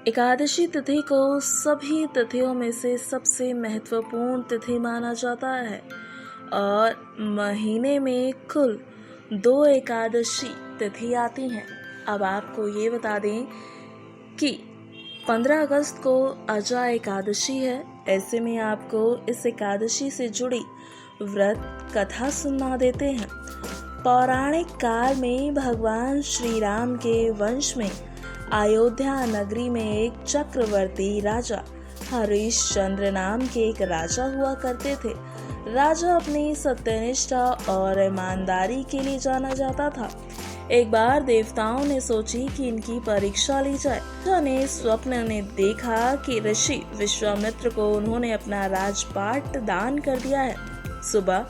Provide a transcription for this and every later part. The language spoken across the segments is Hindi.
एकादशी तिथि को सभी तिथियों में से सबसे महत्वपूर्ण तिथि माना जाता है और महीने में कुल 2 एकादशी तिथि आती हैं। अब आपको ये बता दें कि 15 अगस्त को अजा एकादशी है। ऐसे में आपको इस एकादशी से जुड़ी व्रत कथा सुना देते हैं। पौराणिक काल में भगवान श्री राम के वंश में अयोध्या नगरी में एक चक्रवर्ती राजा हरिश्चंद्र नाम के एक राजा हुआ करते थे। राजा अपनी सत्यनिष्ठा और ईमानदारी के लिए जाना जाता था। एक बार देवताओं ने सोची कि इनकी परीक्षा ली जाए। राजा ने स्वप्न में देखा कि ऋषि विश्वामित्र को उन्होंने अपना राजपाट दान कर दिया है। सुबह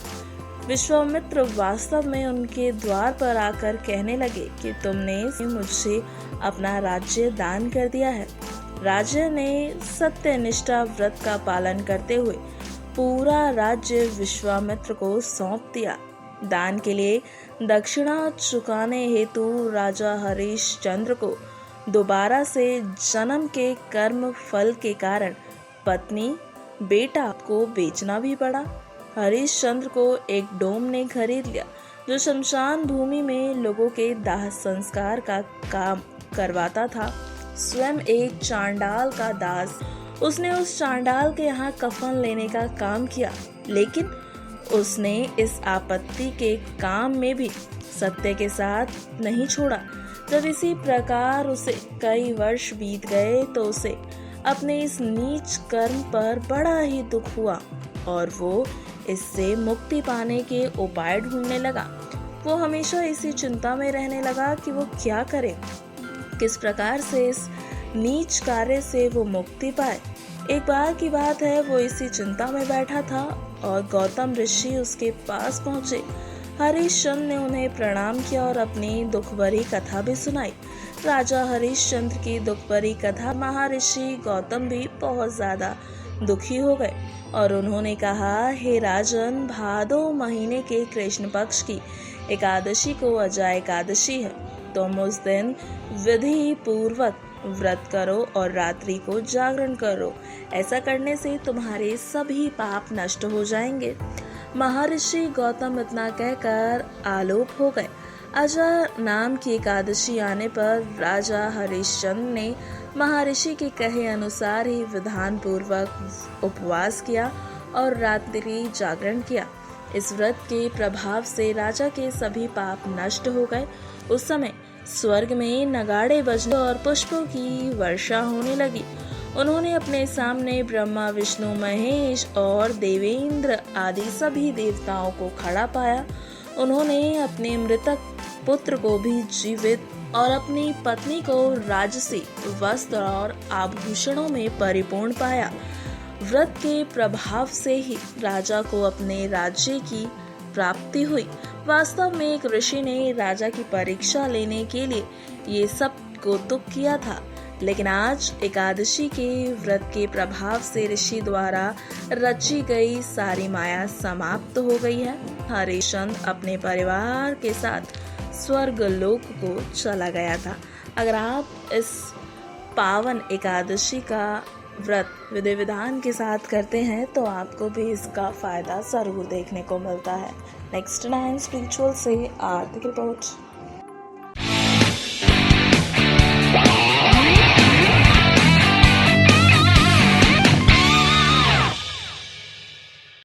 विश्वामित्र वास्तव में उनके द्वार पर आकर कहने लगे कि तुमने मुझसे अपना राज्य दान कर दिया है। राजा ने सत्यनिष्ठा व्रत का पालन करते हुए पूरा राज्य विश्वामित्र को सौंप दिया। दान के लिए दक्षिणा चुकाने हेतु राजा हरिश्चंद्र को दोबारा से जन्म के कर्म फल के कारण पत्नी बेटा को बेचना भी पड़ा। हरिश्चंद्र को एक डोम ने खरीद लिया जो शमशान भूमि में लोगों के दाह संस्कार का काम करवाता था। स्वयं एक चांडाल का दास, उसने उस चांडाल के यहाँ कफन लेने का काम किया, लेकिन उसने इस आपत्ति के काम में भी सत्य के साथ नहीं छोड़ा। जब इसी प्रकार उसे कई वर्ष बीत गए तो उसे अपने इस नीच कर्म पर बड़ा ही दुख हुआ और वो इससे मुक्ति पाने के उपाय ढूंढने लगा। वो हमेशा इसी चिंता में रहने लगा कि वो क्या करे, किस प्रकार से इस नीच कार्य से वो मुक्ति पाए। एक बार की बात है, वो इसी चिंता में बैठा था और गौतम ऋषि उसके पास पहुंचे। हरिश्चंद्र ने उन्हें प्रणाम किया और अपनी दुख भरी कथा भी सुनाई। राजा हरिश्चंद्र की दुख भरी कथा महर्षि गौतम भी बहुत ज्यादा दुखी हो गए और उन्होंने कहा, हे राजन, भादो महीने के कृष्ण पक्ष की एकादशी को अजा एकादशी है। तुम उस दिन विधि पूर्वक व्रत करो और रात्रि को जागरण करो। ऐसा करने से तुम्हारे सभी पाप नष्ट हो जाएंगे। महर्षि गौतम इतना कहकर आलोप हो गए। अजा नाम की एकादशी आने पर राजा हरिश्चंद्र ने महर्षि के कहे अनुसार ही विधान पूर्वक उपवास किया और रात्रि जागरण किया। इस व्रत के प्रभाव से राजा के सभी पाप नष्ट हो गए। उस समय स्वर्ग में नगाड़े बजने और पुष्पों की वर्षा होने लगी। उन्होंने अपने सामने ब्रह्मा, विष्णु, महेश और देवेंद्र आदि सभी देवताओं को खड़ा पाया। उन्होंने अपने मृतक पुत्र को भी जीवित और अपनी पत्नी को राजसी वस्त्र और आभूषणों में परिपूर्ण पाया। व्रत के प्रभाव से ही राजा को अपने राज्य की प्राप्ति हुई। वास्तव में एक ऋषि ने राजा की परीक्षा लेने के लिए ये सब कौतुक किया था, लेकिन आज एकादशी के व्रत के प्रभाव से ऋषि द्वारा रची गई सारी माया समाप्त हो गई है। हरिश्चंद्र अपने परिवार के साथ स्वर्ग लोक को चला गया था। अगर आप इस पावन एकादशी का व्रत विधि विधान के साथ करते हैं तो आपको भी इसका फायदा जरूर देखने को मिलता है। नेक्स्ट 9 स्पिरिचुअल से आर्थिक रिपोर्ट।